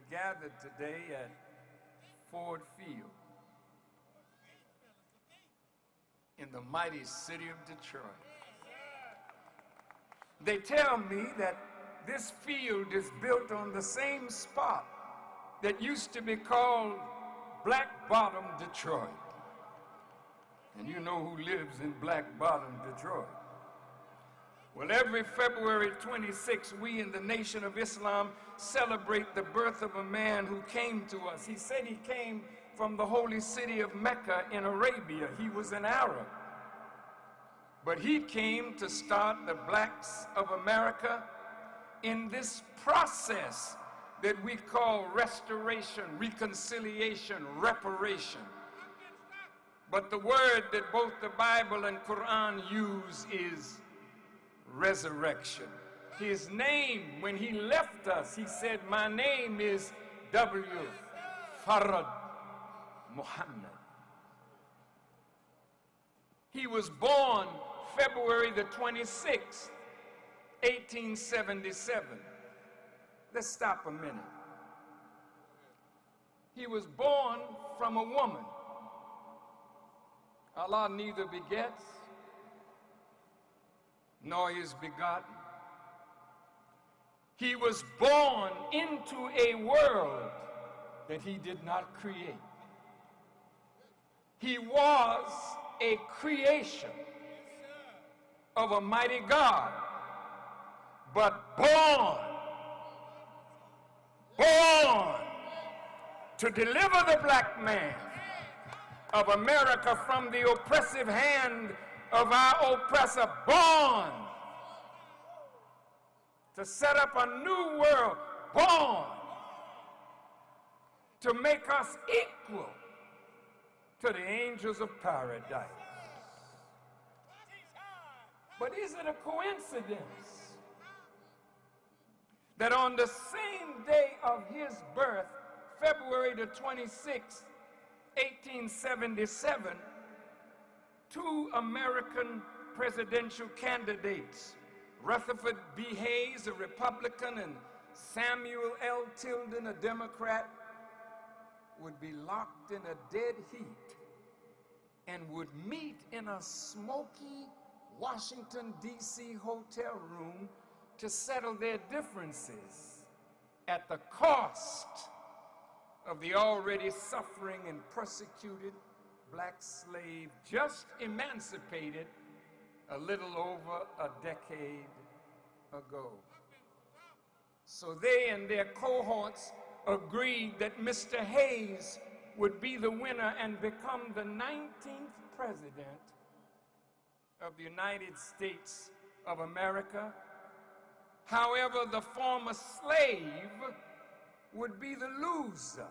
We're gathered today at Ford Field in the mighty city of Detroit. They tell me that this field is built on the same spot that used to be called Black Bottom, Detroit. And you know who lives in Black Bottom, Detroit. Well, every February 26th, we in the Nation of Islam celebrate the birth of a man who came to us. He said he came from the holy city of Mecca in Arabia. He was an Arab. But he came to start the blacks of America in this process that we call restoration, reconciliation, reparation. But the word that both the Bible and Qur'an use is resurrection. His name, when he left us, he said, "My name is W. Farrkhan Muhammad." He was born February the 26th, 1877. Let's stop a minute. He was born from a woman. Allah neither begets nor is begotten. He was born into a world that he did not create. He was a creation of a mighty God, but born to deliver the black man of America from the oppressive hand of our oppressor, born to set up a new world, born to make us equal to the angels of paradise. But is it a coincidence that on the same day of his birth, February the 26th, 1877, two American presidential candidates, Rutherford B. Hayes, a Republican, and Samuel L. Tilden, a Democrat, would be locked in a dead heat and would meet in a smoky Washington, D.C. hotel room to settle their differences at the cost of the already suffering and persecuted black slave just emancipated a little over a decade ago. So they and their cohorts agreed that Mr. Hayes would be the winner and become the 19th president of the United States of America. However, the former slave would be the loser,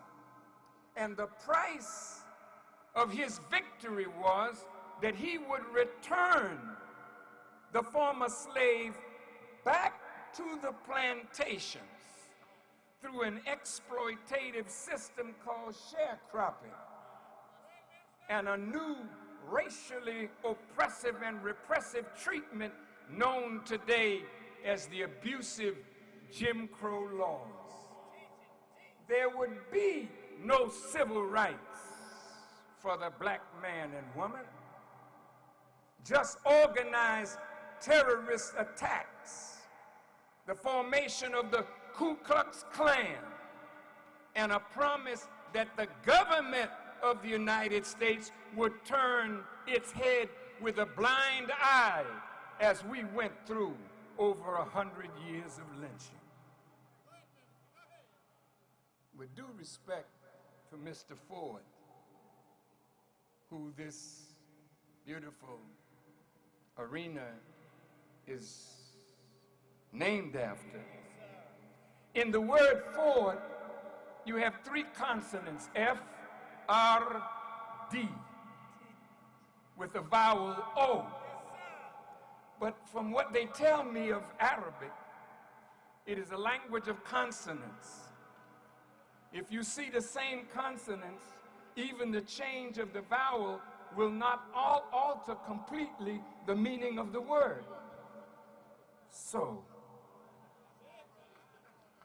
and the price of his victory was that he would return the former slave back to the plantations through an exploitative system called sharecropping and a new racially oppressive and repressive treatment known today as the abusive Jim Crow laws. There would be no civil rights for the black man and woman, just organized terrorist attacks, the formation of the Ku Klux Klan, and a promise that the government of the United States would turn its head with a blind eye as we went through over 100 years of lynching. With due respect to Mr. Ford, who this beautiful arena is named after, in the word Ford, you have three consonants, F, R, D, with a vowel O. But from what they tell me of Arabic, it is a language of consonants. If you see the same consonants, even the change of the vowel will not alter completely the meaning of the word. So,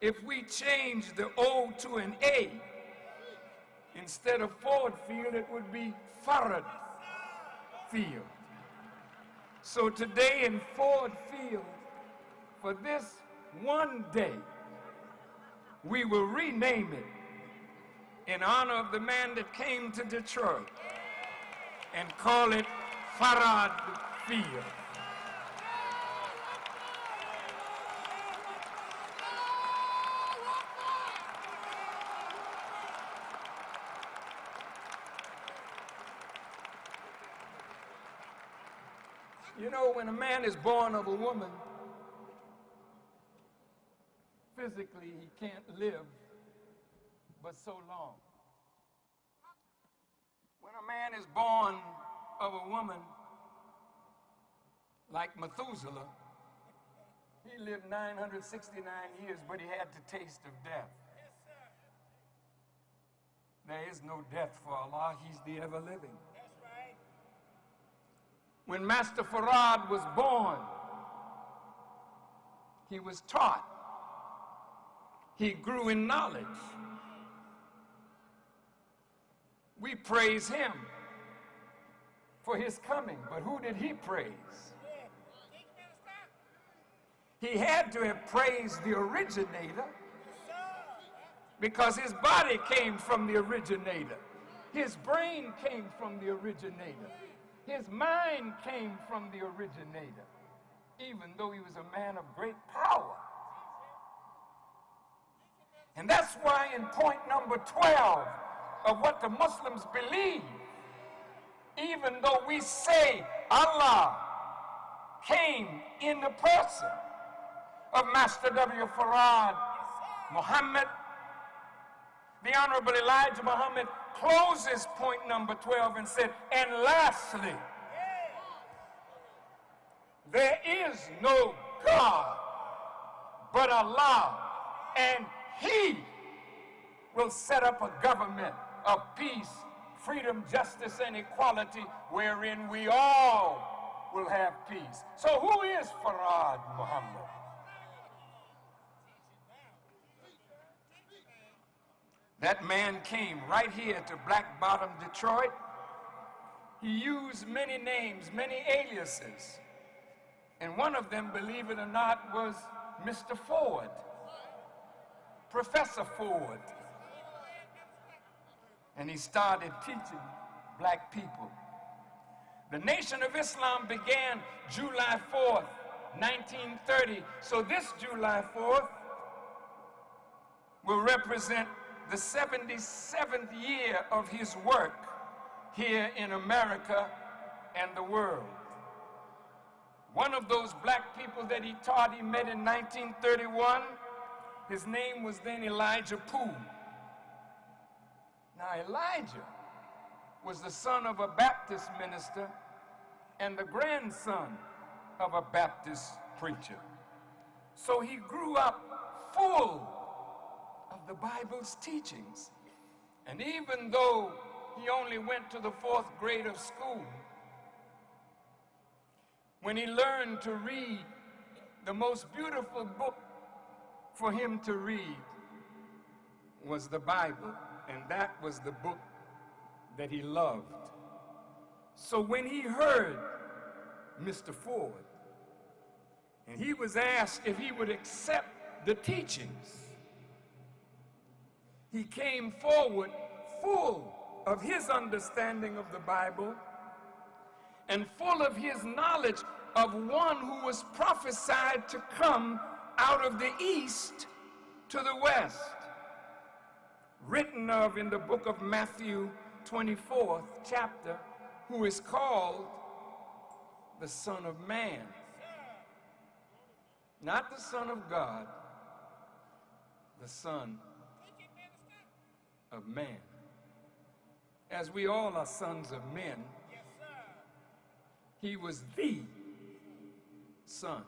If we change the O to an A, instead of Ford Field, it would be Farrkhan Field. So today in Ford Field, for this one day, we will rename it in honor of the man that came to Detroit and call it Farrkhan Field. You know, when a man is born of a woman, physically he can't live but so long. When a man is born of a woman, like Methuselah, he lived 969 years, but he had the taste of death. There is no death for Allah, He's the ever-living. When Master Farad was born, he was taught. He grew in knowledge. We praise him for his coming, but who did he praise? He had to have praised the originator, because his body came from the originator. His brain came from the originator. His mind came from the originator, even though he was a man of great power. And that's why in point number 12 of what the Muslims believe, even though we say Allah came in the person of Master W. Farad Muhammad, the Honorable Elijah Muhammad closes point number 12 and said, and lastly, there is no God but Allah, and He will set up a government of peace, freedom, justice, and equality wherein we all will have peace. So who is Farad Muhammad? That man came right here to Black Bottom, Detroit. He used many names, many aliases. And one of them, believe it or not, was Mr. Ford, Professor Ford. And he started teaching black people. The Nation of Islam began July 4th, 1930. So this July 4th will represent the 77th year of his work here in America and the world. One of those black people that he taught, he met in 1931. His name was then Elijah Poole. Now Elijah was the son of a Baptist minister and the grandson of a Baptist preacher. So he grew up full of the Bible's teachings. And even though he only went to the 4th grade of school, when he learned to read, the most beautiful book for him to read was the Bible, and that was the book that he loved. So when he heard Mr. Ford, and he was asked if he would accept the teachings, he came forward full of his understanding of the Bible and full of his knowledge of one who was prophesied to come out of the east to the west, written of in the book of Matthew 24th chapter, who is called the Son of Man. Not the Son of God, the Son of Man. As we all are sons of men, he was the Son